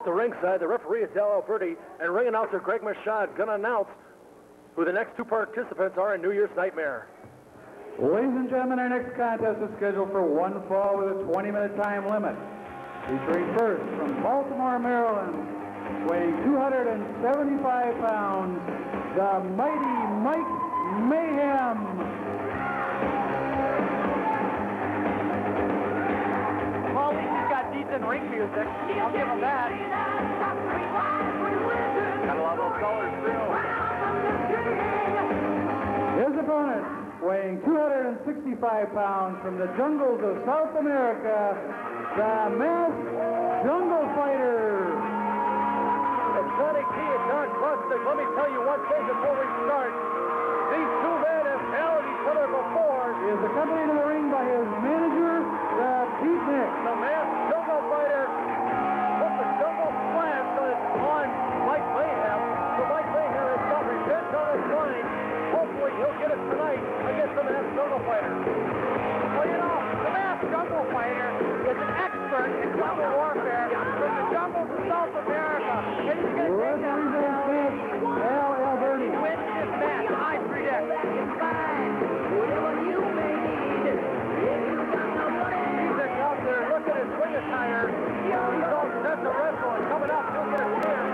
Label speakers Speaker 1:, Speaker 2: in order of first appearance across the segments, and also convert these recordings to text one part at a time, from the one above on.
Speaker 1: the ringside. The referee is LLoyd, and ring announcer Greg Machad going to announce who the next two participants are in New Year's Nightmare.
Speaker 2: Ladies and gentlemen, our next contest is scheduled for one fall with a 20-minute time limit. Featuring first from Baltimore, Maryland, weighing 275 pounds, the mighty Mike Mayhem.
Speaker 3: Well, at least he's got decent ring music. I'll give him that.
Speaker 4: Got a lot of those colors, too.
Speaker 2: His opponent, weighing 265 pounds from the jungles of South America, the Masked Jungle Fighter.
Speaker 1: And Johnny T and Don Krutzig, let me tell you one thing before we start. These two men have held each other before.
Speaker 2: He is accompanied to the ring by his manager, the Beatnik.
Speaker 1: The Masked Jungle Fighter put the jungle splash on Mike Mayhem. So Mike Mayhem has got revenge on his mind. Hopefully he'll get it tonight against the Masked Jungle Fighter.
Speaker 3: Well, you know, the Masked Jungle Fighter is an expert in jungle warfare from the jungles of South America. And he's going to take down
Speaker 2: LLoyd.
Speaker 3: He wins this match, I predict.
Speaker 1: He's out there looking at his ring attire. He's all set to wrestle, and coming up, he'll get a chance.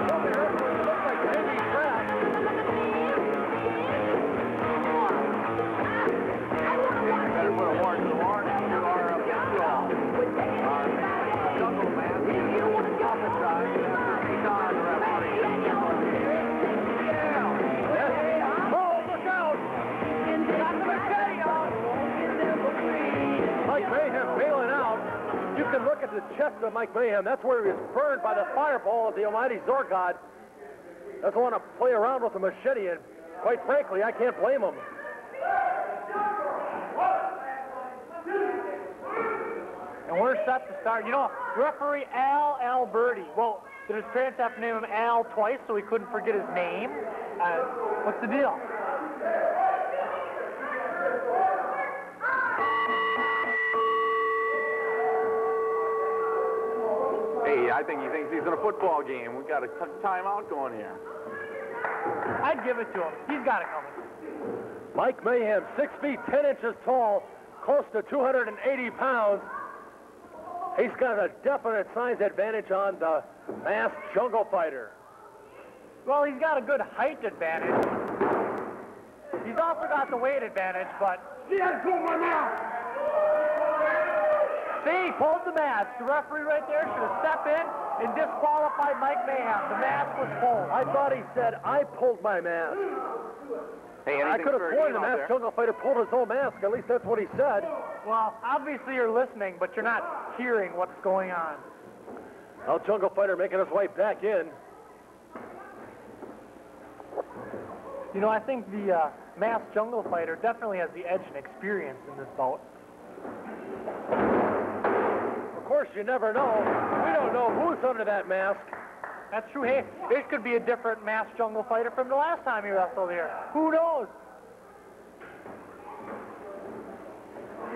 Speaker 1: He'll be wrestling. It looks like Jamie Kraft.
Speaker 4: Better put a warning to the warning to our visual. Our jungle man. Off the side. He's on the referee.
Speaker 1: Yeah. Oh, look out!
Speaker 3: Got the machete out.
Speaker 1: Mike Mayhem bailing out. You can look at the chest of Mike Mayhem. That's where he was burned by the fireball of the almighty Zorgod. Doesn't want to play around with the machete, and quite frankly, I can't blame him.
Speaker 3: And we're set to start. You know, referee LLoyd. Well, did his parents have to name him Al twice so he couldn't forget his name? What's the deal?
Speaker 4: Hey, I think he thinks he's in a football game. We've got a timeout going here.
Speaker 3: I'd give it to him. He's got it coming.
Speaker 1: Mike Mayhem, 6 feet 10 inches tall, close to 280 pounds. He's got a definite size advantage on the Masked Jungle Fighter.
Speaker 3: Well, he's got a good height advantage. He's also got the weight advantage, but... See, I pulled my mask! See, he pulled the mask. The referee right there should have stepped in and disqualified Mike Mayhem. The mask was pulled.
Speaker 1: I thought he said, I pulled my mask.
Speaker 4: Hey,
Speaker 1: I could have sworn the Masked Jungle Fighter pulled his own mask. At least that's what he said.
Speaker 3: Well, obviously you're listening, but you're not hearing what's going on.
Speaker 1: Now Jungle Fighter making his way back in.
Speaker 3: You know, I think the Masked Jungle Fighter definitely has the edge and experience in this bout.
Speaker 1: Of course, you never know. We don't know who's under that mask.
Speaker 3: That's true. Hey, it could be a different Masked Jungle Fighter from the last time he wrestled here. Who knows?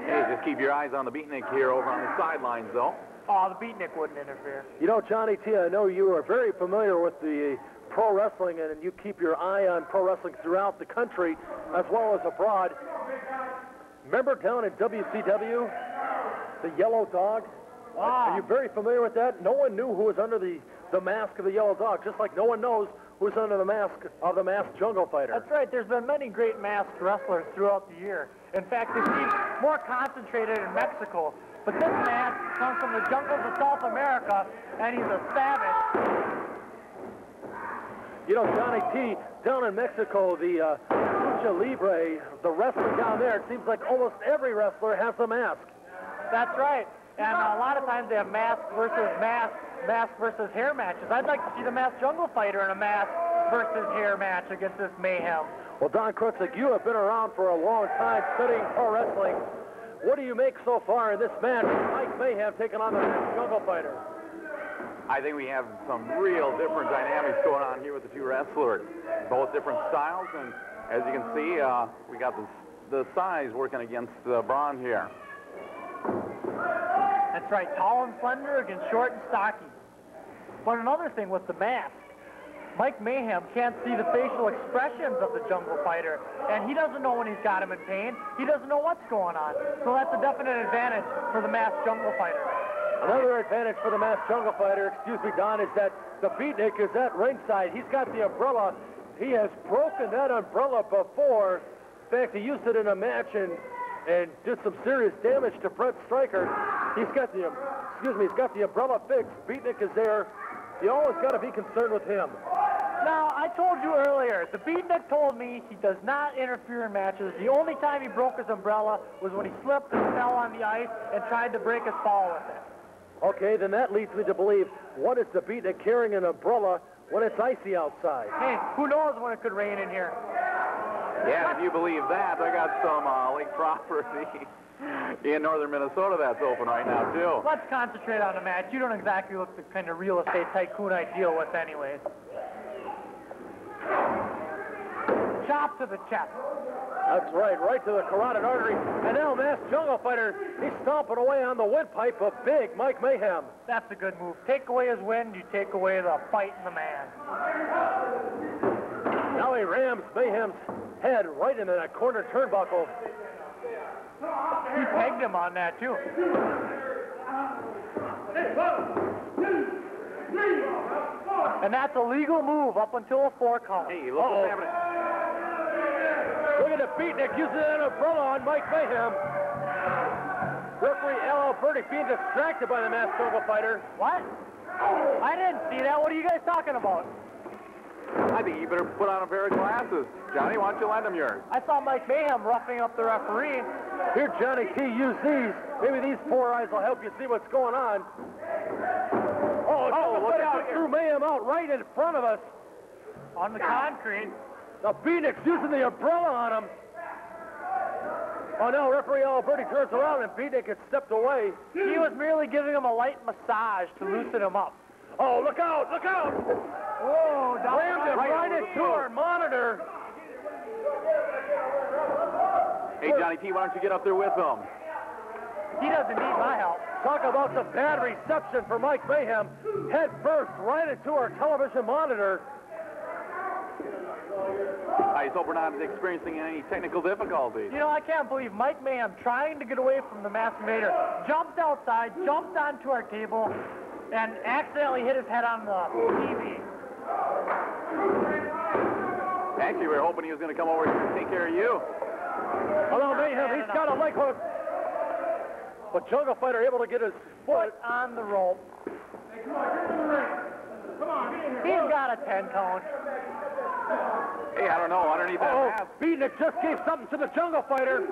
Speaker 4: Hey, just keep your eyes on the beatnik here over on the sidelines, though.
Speaker 3: Oh, the beatnik wouldn't interfere.
Speaker 1: You know, Johnny T, I know you are very familiar with the pro wrestling, and you keep your eye on pro wrestling throughout the country as well as abroad. Remember down in WCW, the Yellow Dog?
Speaker 3: Wow.
Speaker 1: Are you very familiar with that? No one knew who was under the mask of the Yellow Dog, just like no one knows who's under the mask of the Masked Jungle Fighter.
Speaker 3: That's right. There's been many great masked wrestlers throughout the year. In fact, they seem more concentrated in Mexico. But this man comes from the jungles of South America, and he's a savage.
Speaker 1: You know, Johnny T, down in Mexico, the lucha libre, the wrestling down there, it seems like almost every wrestler has a mask.
Speaker 3: That's right. And a lot of times they have mask versus hair matches. I'd like to see the Masked Jungle Fighter in a mask versus hair match against this Mayhem.
Speaker 1: Well, Don Krutzig, you have been around for a long time studying pro wrestling. What do you make so far in this match? Mike Mayhem taking on the Masked Jungle Fighter.
Speaker 4: I think we have some real different dynamics going on here with the two wrestlers. Both different styles, and as you can see, we got the size working against Braun here.
Speaker 3: That's right, tall and slender against short and stocky. But another thing with the mask, Mike Mayhem can't see the facial expressions of the Jungle Fighter, and he doesn't know when he's got him in pain. He doesn't know what's going on. So that's a definite advantage for the masked Jungle Fighter.
Speaker 1: Another advantage for the masked Jungle Fighter, excuse me, Don, is that the beatnik is at ringside. He's got the umbrella. He has broken that umbrella before. In fact, he used it in a match and did some serious damage to Fred Stryker. He's got the umbrella fixed. Beatnik is there. You always got to be concerned with him.
Speaker 3: Now, I told you earlier, the beatnik told me he does not interfere in matches. The only time he broke his umbrella was when he slipped and fell on the ice and tried to break his fall with it.
Speaker 1: Okay, then that leads me to believe, what is the beatnik carrying an umbrella when it's icy outside?
Speaker 3: Hey, who knows when it could rain in here?
Speaker 4: Yeah, if you believe that, I got some lake property in northern Minnesota that's open right now, too.
Speaker 3: Let's concentrate on the match. You don't exactly look the kind of real estate tycoon I deal with anyways. Chop to the chest.
Speaker 1: That's right to the carotid artery. And now masked Jungle Fighter, he's stomping away on the windpipe of big Mike Mayhem.
Speaker 3: That's a good move. Take away his wind, you take away the fight in the man.
Speaker 1: Now he rams Mayhem's head right into that corner turnbuckle.
Speaker 3: He pegged him on that, too. And that's a legal move up until a 4 count.
Speaker 4: Hey, look what's happening.
Speaker 1: Look at the beatnik using that umbrella on Mike Mayhem. Referee LLoyd being distracted by the masked Jungle Fighter.
Speaker 3: What? I didn't see that. What are you guys talking about?
Speaker 4: I think you better put on a pair of glasses. Johnny, why don't you lend him yours?
Speaker 3: I saw Mike Mayhem roughing up the referee.
Speaker 1: Here, Johnny T, use these. Maybe these 4 eyes will help you see what's going on. Oh, look out. Threw Mayhem out right in front of us.
Speaker 3: On the concrete.
Speaker 1: The beatnik's using the umbrella on him. Oh, now referee LLoyd turns around and beatnik has stepped away.
Speaker 3: He was merely giving him a light massage to loosen him up.
Speaker 1: Oh, look out, look out!
Speaker 3: Whoa,
Speaker 1: rammed him right into our monitor.
Speaker 4: Hey, Johnny T, why don't you get up there with him?
Speaker 3: He doesn't need my help.
Speaker 1: Talk about the bad reception for Mike Mayhem. Head first right into our television monitor.
Speaker 4: I just hope we're not experiencing any technical difficulties.
Speaker 3: You know, I can't believe Mike Mayhem, trying to get away from the masked invader, jumped outside, jumped onto our table, and accidentally hit his head on the TV.
Speaker 4: Actually, we were hoping he was going to come over here and take care of you.
Speaker 1: Hello, Mayhem. He's got a leg hook. But Jungle Fighter able to get his foot
Speaker 3: on the rope. He's got a 10 count.
Speaker 4: Hey, I don't know. Underneath that mask.
Speaker 1: Beatnik just gave something to the Jungle Fighter.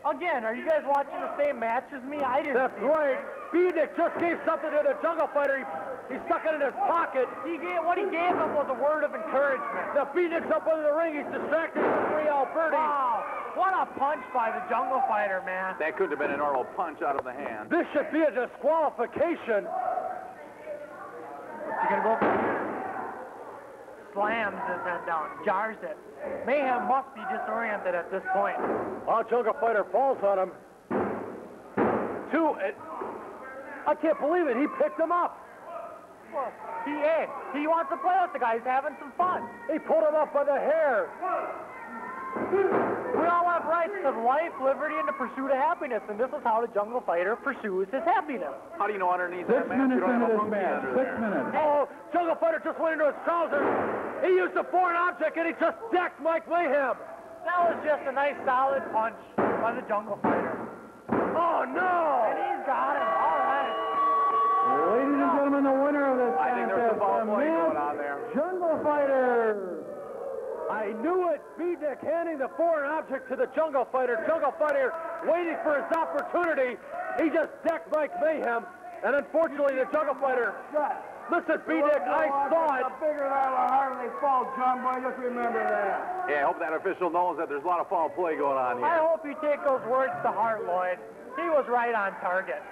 Speaker 3: Again, are you guys watching the same match as me? I didn't.
Speaker 1: That's right. Beatnik just gave something to the Jungle Fighter. He stuck it in his pocket.
Speaker 3: What he gave him was a word of encouragement.
Speaker 1: The Beatnik's up under the ring. He's distracted by Alberti.
Speaker 3: Wow. What a punch by the Jungle Fighter, man.
Speaker 4: That couldn't have been a normal punch out of the hand.
Speaker 1: This should be a disqualification.
Speaker 3: What's he going to go for? Slams his head down, jars it. Mayhem must be disoriented at this point.
Speaker 1: Our Jungle Fighter falls on him. I can't believe it. He picked him up.
Speaker 3: Well, he wants to play with the guy. He's having some fun.
Speaker 1: He pulled him up by the hair.
Speaker 3: We all have rights to life, liberty, and the pursuit of happiness, and this is how the Jungle Fighter pursues his happiness.
Speaker 4: How do you know underneath
Speaker 2: 6
Speaker 4: that mask
Speaker 2: minutes
Speaker 4: you don't
Speaker 2: into
Speaker 4: have a
Speaker 2: this
Speaker 4: monkey
Speaker 2: match.
Speaker 4: under
Speaker 2: 6
Speaker 4: there?
Speaker 2: minutes.
Speaker 1: Oh, Jungle Fighter just went into his trousers. He used a foreign object, and he just decked Mike Mayhem.
Speaker 3: That was just a nice, solid punch by the Jungle Fighter.
Speaker 1: Oh, no!
Speaker 3: And he's got him. All right.
Speaker 2: Ladies and gentlemen, the winner of this
Speaker 4: I think there's some ball
Speaker 2: contest,
Speaker 4: play
Speaker 2: the
Speaker 4: going on there.
Speaker 2: Jungle Fighter.
Speaker 1: I knew it. Beatnik handing the foreign object to the Jungle Fighter. Jungle Fighter waiting for his opportunity. He just decked Mike Mayhem. And unfortunately, the Jungle Fighter... Listen, Beatnik, I saw it.
Speaker 2: Bigger than a hardly fall, John Boy. Just remember that.
Speaker 4: Yeah, I hope that official knows that there's a lot of foul play going on here.
Speaker 3: I hope you take those words to heart, Lloyd. He was right on target.